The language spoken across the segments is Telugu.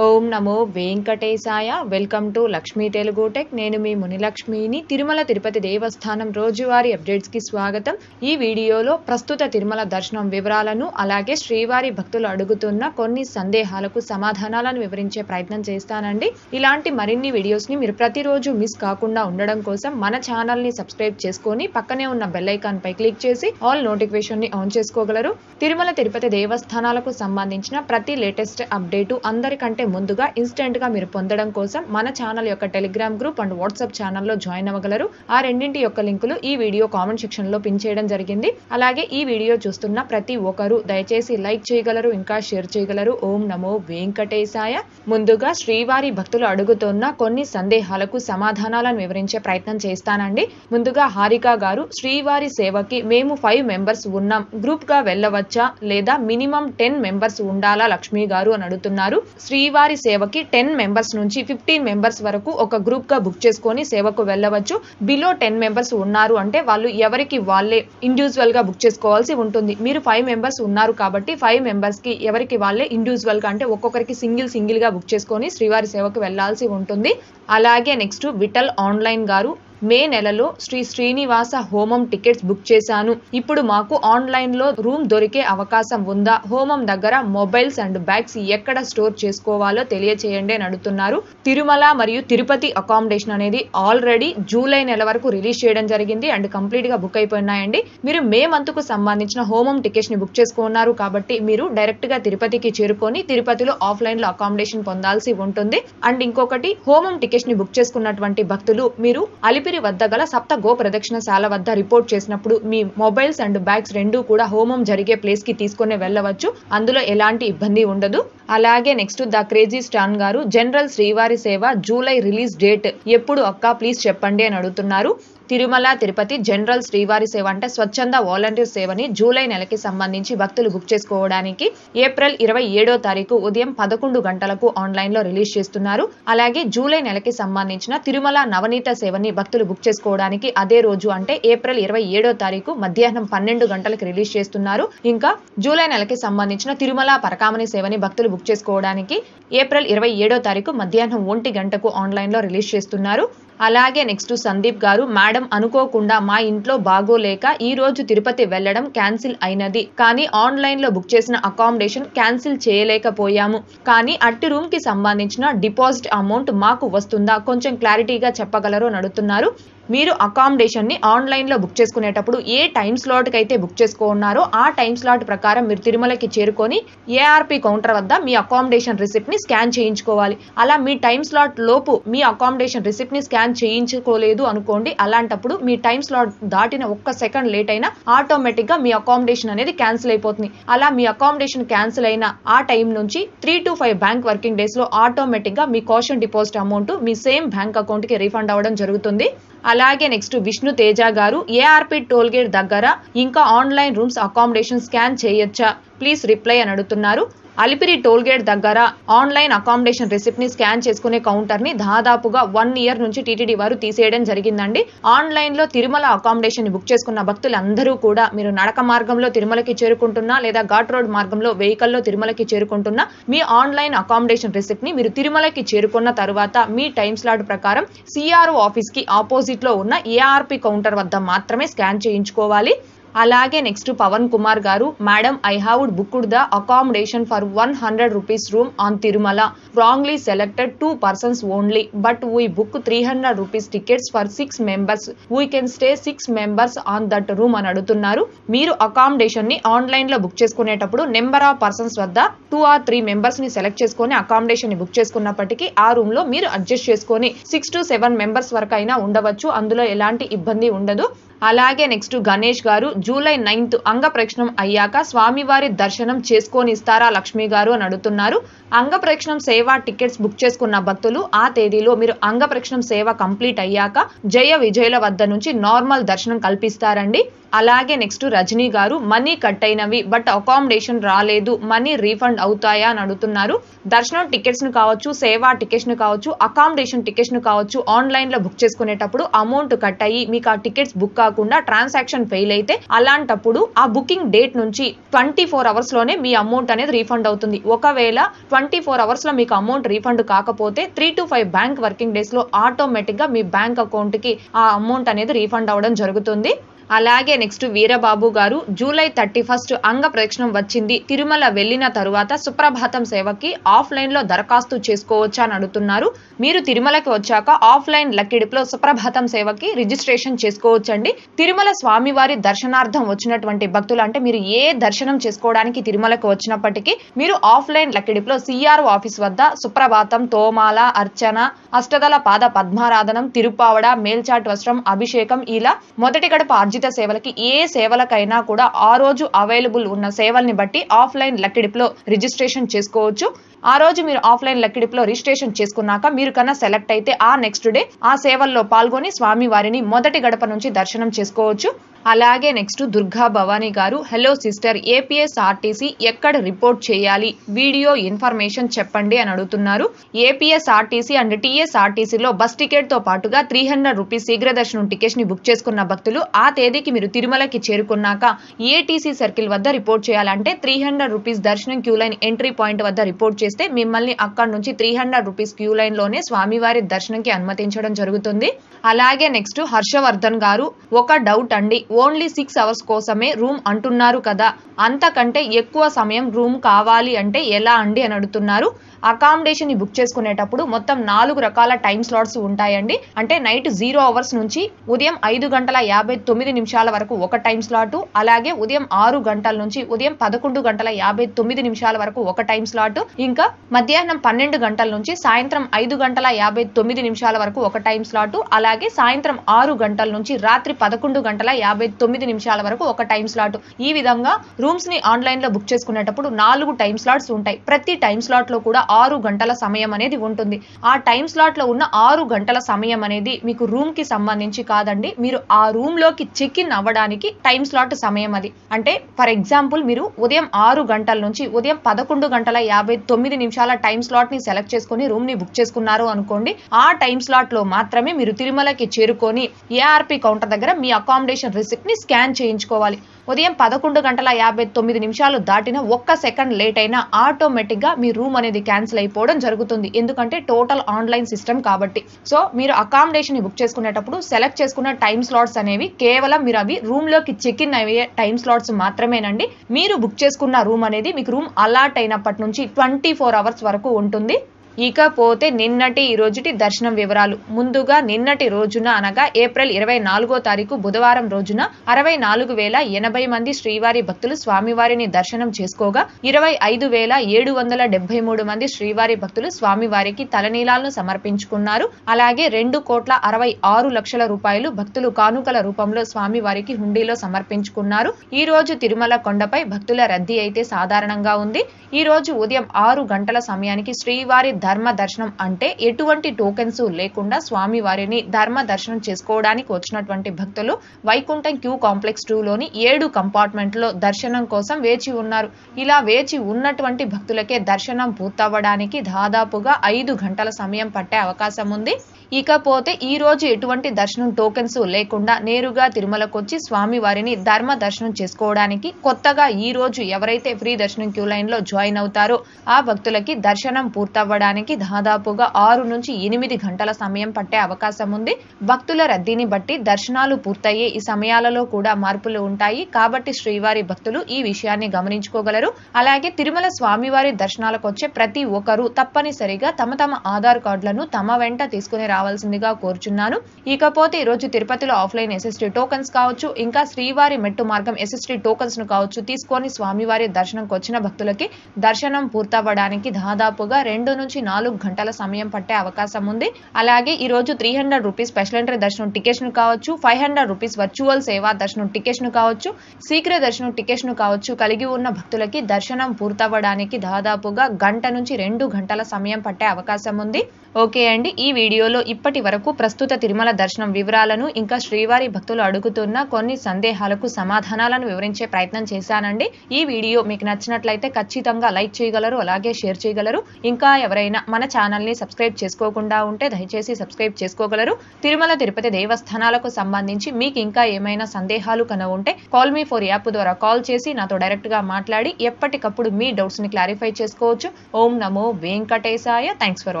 Om Namo Venkatesaya. Welcome to Lakshmi Telugu tech. నేను మీ మునిలక్ష్మిని. తిరుమల తిరుపతి దేవస్థానం రోజువారీ అప్డేట్స్కి స్వాగతం. ఈ వీడియోలో ప్రస్తుత తిరుమల దర్శనం వివరాలను, అలాగే శ్రీవారి భక్తులు అడుగుతున్న కొన్ని సందేహాలకు సమాధానాలను వివరించే ప్రయత్నం చేస్తానండి. ఇలాంటి మరిన్ని వీడియోస్ని మీరు ప్రతిరోజు మిస్ కాకుండా ఉండడం కోసం మన ఛానల్ని సబ్స్క్రైబ్ చేసుకొని పక్కనే ఉన్న బెల్ ఐకాన్ పై క్లిక్ చేసి ఆల్ నోటిఫికేషన్ని ఆన్ చేసుకోగలరు. తిరుమల తిరుపతి దేవస్థానాలకు సంబంధించిన ప్రతి లేటెస్ట్ అప్డేటు అందరికంటే ముందుగా ఇన్స్టెంట్ గా మీరు పొందడం కోసం మన ఛానల్ యొక్క టెలిగ్రామ్ గ్రూప్ అండ్ వాట్సాప్ ఛానల్లో జాయిన్ అవ్వగలరు. ఆ రెండింటి యొక్క లింకులు ఈ వీడియో కామెంట్ సెక్షన్ లో పిన్ చేయడం జరిగింది. అలాగే ఈ వీడియో చూస్తున్న ప్రతి ఒక్కరూ దయచేసి లైక్ చేయగలరు, ఇంకా షేర్ చేయగలరు. ఓం నమో వెంకటేశాయ. ముందుగా శ్రీవారి భక్తులు అడుగుతున్న కొన్ని సందేహాలకు సమాధానాలను వివరించే ప్రయత్నం చేస్తానండి. ముందుగా హారిక గారు, శ్రీవారి సేవకి మేము 5 మెంబర్స్ ఉన్నాం, గ్రూప్ గా వెళ్ళవచ్చా లేదా మినిమం 10 మెంబర్స్ ఉండాలా లక్ష్మి గారు అని అడుగుతున్నారు. శ్రీవారి సేవకి 10 మెంబర్స్ నుంచి 15 మెంబర్స్ వరకు ఒక గ్రూప్ గా బుక్ చేసుకొని సేవకు వెళ్ళవచ్చు. బిలో 10 మెంబర్స్ ఉన్నారు అంటే వాళ్ళు ఎవరికి వాళ్ళే ఇండివిజువల్ గా బుక్ చేసుకోవాల్సి ఉంటుంది. మీరు 5 మెంబర్స్ ఉన్నారు కాబట్టి 5 మెంబర్స్ కి ఎవరికి వాళ్ళే ఇండివిజువల్ గా అంటే ఒక్కొక్కరికి సింగిల్ గా బుక్ చేసుకొని శ్రీవారి సేవకు వెళ్లాల్సి ఉంటుంది. అలాగే నెక్స్ట్ విఠల్ ఆన్లైన్ గారు, మే నెలలో శ్రీ శ్రీనివాస హోమం టికెట్స్ బుక్ చేశాను. ఇప్పుడు మాకు ఆన్లైన్ లో రూమ్ దొరికే అవకాశం ఉందా? హోమం దగ్గర మొబైల్స్ అండ్ బ్యాగ్స్ ఎక్కడ స్టోర్ చేసుకోవాలో తెలియచేయండి అని అడుగుతున్నారు. తిరుమల మరియు తిరుపతి అకామిడేషన్ అనేది ఆల్రెడీ జూలై నెల వరకు రిలీజ్ చేయడం జరిగింది అండ్ కంప్లీట్ గా బుక్ అయిపోయినాయండి. మీరు మే మంత్ కు సంబంధించిన హోమం టికెట్స్ ని బుక్ చేసుకున్నారు కాబట్టి మీరు డైరెక్ట్ గా తిరుపతికి చేరుకొని తిరుపతిలో ఆఫ్లైన్ లో అకామిడేషన్ పొందాల్సి ఉంటుంది. అండ్ ఇంకొకటి, హోమం టికెట్స్ ని బుక్ చేసుకున్నటువంటి భక్తులు మీరు అలిపిరి వద్ద గల సప్త గో ప్రదక్షిణశాల వద్ద రిపోర్ట్ చేసినప్పుడు మీ మొబైల్స్ అండ్ బ్యాగ్స్ రెండూ కూడా హోమం జరిగే ప్లేస్ కి తీసుకుని వెళ్ళవచ్చు. అందులో ఎలాంటి ఇబ్బంది ఉండదు. అలాగే నెక్స్ట్ ద క్రేజీ స్టాన్ గారు, జనరల్ శ్రీవారి సేవ జూలై రిలీజ్ డేట్ ఎప్పుడు అక్క ప్లీజ్ చెప్పండి అని అడుగుతున్నారు. తిరుమల తిరుపతి జనరల్ శ్రీవారి సేవ అంటే స్వచ్ఛంద వాలంటీర్ సేవని జూలై నెలకి సంబంధించి భక్తులు బుక్ చేసుకోవడానికి ఏప్రిల్ 27వ తారీఖు ఉదయం 11 గంటలకు ఆన్లైన్ లో రిలీజ్ చేస్తున్నారు. అలాగే జూలై నెలకి సంబంధించిన తిరుమల నవనీత సేవని భక్తులు బుక్ చేసుకోవడానికి అదే రోజు అంటే ఏప్రిల్ 27వ తారీఖు మధ్యాహ్నం 12 గంటలకు రిలీజ్ చేస్తున్నారు. ఇంకా జూలై నెలకి సంబంధించిన తిరుమల పరకామణి సేవని భక్తులు బుక్ చేసుకోవడానికి ఏప్రిల్ 27వ తారీఖు మధ్యాహ్నం 1 గంటకు ఆన్లైన్ లో రిలీజ్ చేస్తున్నారు. అలాగే నెక్స్ట్ సందీప్ గారు, మేడం అనుకోకుండా మా ఇంట్లో బాగోలేక ఈ రోజు తిరుపతి వెళ్లడం క్యాన్సిల్ అయినది, కానీ ఆన్లైన్ లో బుక్ చేసిన అకామిడేషన్ క్యాన్సిల్ చేయలేకపోయాము. కానీ అట్టి రూమ్ కి సంబంధించిన డిపాజిట్ అమౌంట్ మాకు వస్తుందా? కొంచెం క్లారిటీగా చెప్పగలరు అని అడుగుతున్నారు. మీరు అకామిడేషన్ ని ఆన్లైన్ లో బుక్ చేసుకునేటప్పుడు ఏ టైం స్లాట్ కి అయితే బుక్ చేసుకున్నారో ఆ టైం స్లాట్ ప్రకారం మీరు తిరుమలకి చేరుకొని ఏఆర్పి కౌంటర్ వద్ద మీ అకామిడేషన్ రిసిప్ట్ ని స్కాన్ చేయించుకోవాలి. అలా మీ టైం స్లాట్ లోపు మీ అకామిడేషన్ రిసిప్ట్ ని స్కాన్ చేయించుకోలేదు అనుకోండి, అలాంటప్పుడు మీ టైం స్లాట్ దాటిన 1 సెకండ్ లేట్ అయినా ఆటోమేటిక్ గా మీ అకామిడేషన్ అనేది క్యాన్సిల్ అయిపోతుంది. అలా మీ అకామిడేషన్ క్యాన్సిల్ అయిన ఆ టైం నుంచి 3 to 5 బ్యాంక్ వర్కింగ్ డేస్ లో ఆటోమేటిక్ గా మీ కాషన్ డిపాజిట్ అమౌంట్ మీ సేమ్ బ్యాంక్ అకౌంట్ కి రీఫండ్ అవ్వడం జరుగుతుంది. అలాగే నెక్స్ట్ విష్ణు తేజ గారు, ఏఆర్పి టోల్ గేట్ దగ్గర ఇంకా ఆన్లైన్ రూమ్స్ అకామిడేషన్ స్కాన్ చేయొచ్చా? ప్లీజ్ రిప్లై అని అడుగుతున్నారు. అలిపిరి టోల్ గేట్ దగ్గర ఆన్లైన్ అకామిడేషన్ రిసిప్ట్ ని స్కాన్ చేసుకునే కౌంటర్ ని దాదాపుగా 1 ఇయర్ నుంచి టీటీడీ వారు తీసేయడం జరిగిందండి. ఆన్లైన్ లో తిరుమల అకామిడేషన్ ని బుక్ చేసుకున్న భక్తులందరూ కూడా మీరు నడక మార్గంలో తిరుమలకి చేరుకుంటున్నా లేదా ఘాట్ రోడ్ మార్గంలో వెహికల్లో తిరుమలకి చేరుకుంటున్నా మీ ఆన్లైన్ అకామిడేషన్ రిసిప్ట్ ని మీరు తిరుమలకి చేరుకున్న తర్వాత మీ టైం స్లాట్ ప్రకారం సిఆర్ఓ ఆఫీస్ కి ఆపోజిట్ లో ఉన్న ఏఆర్పి కౌంటర్ వద్ద మాత్రమే స్కాన్ చేయించుకోవాలి. అలాగే నెక్స్ట్ పవన్ కుమార్ గారు, madam I have booked the accommodation for 100 rupees room on Tirumala, wrongly selected 2 persons only, but we book 300 rupees tickets for 6 members, we can stay 6 members on that room అని అడుగుతున్నారు. మీరు అకామిడేషన్ ని ఆన్లైన్ లో బుక్ చేసుకునేటప్పుడు నెంబర్ ఆఫ్ పర్సన్స్ వద్ద 2 or 3 మెంబర్స్ ని సెలెక్ట్ చేసుకుని అకామిడేషన్ ని బుక్ చేసుకున్నప్పటికీ ఆ రూమ్ లో మీరు అడ్జస్ట్ చేసుకుని 6 to 7 మెంబర్స్ వరకు అయినా ఉండవచ్చు. అందులో ఎలాంటి ఇబ్బంది ఉండదు. అలాగే నెక్స్ట్ గణేష్ గారు, జూలై 9th అంగప్రక్షణం అయ్యాక స్వామివారి దర్శనం చేసుకొని ఇస్తారా లక్ష్మి గారు అని అడుగుతున్నారు. అంగప్రక్షణం సేవ టికెట్స్ బుక్ చేసుకున్న భక్తులు ఆ తేదీలో మీరు అంగప్రక్షణం సేవ కంప్లీట్ అయ్యాక జయ విజయుల వద్ద నుంచి నార్మల్ దర్శనం కల్పిస్తారండి. అలాగే నెక్స్ట్ రజనీ గారు, మనీ కట్ అయినవి బట్ అకామిడేషన్ రాలేదు, మనీ రీఫండ్ అవుతాయా అని అడుగుతున్నారు. దర్శనం టికెట్స్ ను కావచ్చు, సేవా టికెట్స్ ను కావచ్చు, అకామిడేషన్ టికెట్స్ ను కావచ్చు, ఆన్లైన్ లో బుక్ చేసుకునేటప్పుడు అమౌంట్ కట్ అయ్యి మీకు ఆ టికెట్స్ బుక్ కాకుండా ట్రాన్సాక్షన్ ఫెయిల్ అయితే అలాంటప్పుడు ఆ బుకింగ్ డేట్ నుంచి 24 అవర్స్ లోనే మీ అమౌంట్ అనేది రీఫండ్ అవుతుంది. ఒకవేళ 24 అవర్స్ లో మీకు అమౌంట్ రీఫండ్ కాకపోతే 3 to 5 బ్యాంక్ వర్కింగ్ డేస్ లో ఆటోమేటిక్ గా మీ బ్యాంక్ అకౌంట్ కి ఆ అమౌంట్ అనేది రీఫండ్ అవ్వడం జరుగుతుంది. అలాగే నెక్స్ట్ వీరబాబు గారు జూలై 31 అంగ ప్రదక్షిణం వచ్చింది, తిరుమల వెళ్ళిన తరువాత సుప్రభాతం సేవకి ఆఫ్లైన్ లో దరఖాస్తు చేసుకోవచ్చా అని అడుగుతున్నారు. మీరు తిరుమలకి వచ్చాక ఆఫ్లైన్ లక్కిడిపులో సుప్రభాతం సేవకి రిజిస్ట్రేషన్ చేసుకోవచ్చండి. తిరుమల స్వామివారి దర్శనార్థం వచ్చినటువంటి భక్తులు, అంటే మీరు ఏ దర్శనం చేసుకోవడానికి తిరుమలకు వచ్చినప్పటికీ మీరు ఆఫ్లైన్ లక్కిడిపులో సిఆర్ఓ ఆఫీస్ వద్ద సుప్రభాతం, తోమాల, అర్చన, అష్టదళ పాద పద్మారాధనం, తిరుపావడ, మేల్చాట్ వస్త్రం, అభిషేకం ఇలా మొదటి గడప ఆర్జిత సేవలకి ఏ సేవలకైనా కూడా ఆ రోజు అవైలబుల్ ఉన్న సేవల్ని బట్టి ఆఫ్లైన్ లక్కిడిపులో రిజిస్ట్రేషన్ చేసుకోవచ్చు. ఆ రోజు మీరు ఆఫ్లైన్ లక్కిడిపులో రిజిస్ట్రేషన్ చేసుకున్నాక మీరు కన్నా సెలెక్ట్ అయితే ఆ నెక్స్ట్ డే ఆ సేవల్లో పాల్గొని స్వామి వారిని మొదటి గడప నుంచి దర్శనం చేసుకోవచ్చు. అలాగే నెక్స్ట్ దుర్గా భవానీ గారు, హలో సిస్టర్, ఏపీఎస్ఆర్టీసీ ఎక్కడ రిపోర్ట్ చేయాలి, వీడియో ఇన్ఫర్మేషన్ చెప్పండి అని అడుగుతున్నారు. ఏపీఎస్ఆర్టీసీ అండ్ టీఎస్ఆర్టీసీలో బస్ టికెట్ తో పాటుగా 300 రూపీస్ శీఘ్ర దర్శనం టికెట్స్ ని బుక్ చేసుకున్న భక్తులు ఆ తేదీకి మీరు తిరుమలకి చేరుకున్నాక ఏటీసీ సర్కిల్ వద్ద రిపోర్ట్ చేయాలంటే 300 రూపీస్ దర్శనం క్యూ లైన్ ఎంట్రీ పాయింట్ వద్ద రిపోర్ట్ చేస్తే మిమ్మల్ని అక్కడ నుంచి 300 రూపీస్ క్యూ లైన్ లోనే స్వామివారి దర్శనంకి అనుమతించడం జరుగుతుంది. అలాగే నెక్స్ట్ హర్షవర్ధన్ గారు, ఒక డౌట్ అండి, ఓన్లీ 6 అవర్స్ కోసమే రూమ్ అంటున్నారు కదా, అంతకంటే ఎక్కువ సమయం రూమ్ కావాలి అంటే ఎలా అండి అని అడుగుతున్నారు. అకామిడేషన్ ని బుక్ చేసుకునేటప్పుడు మొత్తం 4 రకాల టైం స్లాట్స్ ఉంటాయండి. అంటే నైట్ 0 అవర్స్ నుంచి ఉదయం 5:59 వరకు ఒక టైం స్లాట్, అలాగే ఉదయం 6 గంటల నుంచి ఉదయం 11:59 వరకు ఒక టైం స్లాట్, ఇంకా మధ్యాహ్నం 12 గంటల నుంచి సాయంత్రం 5:59 వరకు ఒక టైం స్లాట్, అలాగే సాయంత్రం 6 గంటల నుంచి రాత్రి 11:59 వరకు ఒక టైం స్లాట్. ఈ విధంగా రూమ్స్ ని ఆన్లైన్ లో బుక్ చేసుకునేటప్పుడు 4 టైం స్లాట్స్ ఉంటాయి. ప్రతి టైం స్లాట్ లో కూడా 6 గంటల సమయం అనేది ఉంటుంది. ఆ టైం స్లాట్ లో ఉన్న 6 గంటల సమయం అనేది మీకు రూమ్ కి సంబంధించి కాదండి, మీరు ఆ రూమ్ లోకి చెక్ ఇన్ అవ్వడానికి టైం స్లాట్ సమయం అది. అంటే ఫర్ ఎగ్జాంపుల్ మీరు ఉదయం 6 గంటల నుంచి ఉదయం 11:59 టైం స్లాట్ ని సెలెక్ట్ చేసుకుని రూమ్ ని బుక్ చేసుకున్నారు అనుకోండి, ఆ టైం స్లాట్ లో మాత్రమే మీరు తిరుమలకి చేరుకొని ఏఆర్పి కౌంటర్ దగ్గర మీ అకామిడేషన్ రిసిప్ట్ ని స్కాన్ చేయించుకోవాలి. ఉదయం 11:59 దాటిన 1 సెకండ్ లేట్ అయినా ఆటోమేటిక్ గా మీ రూమ్ అనేది క్యాన్సిల్ అయిపోవడం జరుగుతుంది. ఎందుకంటే టోటల్ ఆన్లైన్ సిస్టమ్ కాబట్టి. సో మీరు అకామిడేషన్ ని బుక్ చేసుకునేటప్పుడు సెలెక్ట్ చేసుకున్న టైం స్లాట్స్ అనేవి కేవలం మీరు అవి రూమ్ లోకి చెక్ ఇన్ అయ్యే టైం స్లాట్స్ మాత్రమేనండి. మీరు బుక్ చేసుకున్న రూమ్ అనేది మీకు రూమ్ అలాట్ అయినప్పటి నుంచి 24 అవర్స్ వరకు ఉంటుంది. ఇకపోతే నిన్నటి ఈ రోజుటి దర్శనం వివరాలు. ముందుగా నిన్నటి రోజున అనగా ఏప్రిల్ 24వ తారీఖు బుధవారం రోజున 64,080 మంది శ్రీవారి భక్తులు స్వామివారిని దర్శనం చేసుకోగా 25,773 మంది శ్రీవారి భక్తులు స్వామివారికి తలనీలాలను సమర్పించుకున్నారు. అలాగే 2,66,00,000 రూపాయలు భక్తులు కానుకల రూపంలో స్వామివారికి హుండీలో సమర్పించుకున్నారు. ఈ రోజు తిరుమల కొండపై భక్తుల రద్దీ అయితే సాధారణంగా ఉంది. ఈ రోజు ఉదయం 6 గంటల సమయానికి శ్రీవారి ధర్మ దర్శనం, అంటే ఎటువంటి టోకెన్స్ లేకుండా స్వామివారిని ధర్మ దర్శనం చేసుకోవడానికి వచ్చినటువంటి భక్తులు వైకుంఠం క్యూ కాంప్లెక్స్ 2 లోని 7 కంపార్ట్మెంట్ లో దర్శనం కోసం వేచి ఉన్నారు. ఇలా వేచి ఉన్నటువంటి భక్తులకే దర్శనం పూర్తవ్వడానికి దాదాపుగా 5 గంటల సమయం పట్టే అవకాశం ఉంది. ఇకపోతే ఈ రోజు ఎటువంటి దర్శనం టోకెన్స్ లేకుండా నేరుగా తిరుమలకు వచ్చి స్వామివారిని ధర్మ దర్శనం చేసుకోవడానికి కొత్తగా ఈ రోజు ఎవరైతే ఫ్రీ దర్శనం క్యూ లైన్ లో జాయిన్ అవుతారో ఆ భక్తులకి దర్శనం పూర్తవ్వడానికి దాదాపుగా 6 నుంచి 8 గంటల సమయం పట్టే అవకాశం ఉంది. భక్తుల రద్దీని బట్టి దర్శనాలు పూర్తయ్యే ఈ సమయాలలో కూడా మార్పులు ఉంటాయి. కాబట్టి శ్రీవారి భక్తులు ఈ విషయాన్ని గమనించుకోగలరు. అలాగే తిరుమల స్వామివారి దర్శనాలకు వచ్చే ప్రతి ఒక్కరూ తప్పనిసరిగా తమ ఆధార్ కార్డులను తమ వెంట తీసుకుని రావాల్సిందిగా కోరుచున్నాను. ఇకపోతే ఈ రోజు తిరుపతిలో ఆఫ్లైన్ ఎస్ఎస్టీ టోకన్స్ కావచ్చు, ఇంకా శ్రీవారి మెట్టు మార్గం ఎస్ఎస్టీ టోకన్స్ ను కావచ్చు తీసుకొని స్వామివారి దర్శనంకి వచ్చిన భక్తులకి దర్శనం పూర్తవ్వడానికి దాదాపుగా 2 నుంచి 4 గంటల సమయం పట్టే అవకాశం ఉంది. అలాగే ఈ రోజు 300 రూపీస్ స్పెషల్ ఎంట్రీ దర్శనం టికెట్స్ ను కావచ్చు, 500 రూపీస్ వర్చువల్ సేవా దర్శనం టికెట్స్ ను కావచ్చు, శీఘ్ర దర్శనం టికెట్స్ ను కావచ్చు కలిగి ఉన్న భక్తులకి దర్శనం పూర్తవ్వడానికి దాదాపుగా 1 గంట నుంచి 2 గంటల సమయం పట్టే అవకాశం ఉంది. ఓకే అండి, ఈ వీడియోలో ఇప్పటి వరకు ప్రస్తుత తిరుమల దర్శనం వివరాలను ఇంకా శ్రీవారి భక్తులు అడుగుతున్న కొన్ని సందేహాలకు సమాధానాలను వివరించే ప్రయత్నం చేశానండి. ఈ వీడియో మీకు నచ్చినట్లయితే ఖచ్చితంగా లైక్ చేయగలరు, అలాగే షేర్ చేయగలరు. ఇంకా ఎవరైనా ఎవరైనా మన ఛానల్ని సబ్స్క్రైబ్ చేసుకోకుండా ఉంటే దయచేసి సబ్స్క్రైబ్ చేసుకోగలరు. తిరుమల తిరుపతి దేవస్థానాలకు సంబంధించి మీకు ఇంకా ఏమైనా సందేహాలు ఉంటే కాల్ మీ ఫర్ యాప్ ద్వారా కాల్ చేసి నాతో డైరెక్ట్ గా మాట్లాడి ఎప్పటికప్పుడు మీ డౌట్స్ ని క్లారిఫై చేసుకోవచ్చు. ఓం నమో వెంకటేశాయ. Thanks for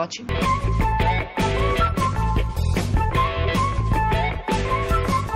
watching.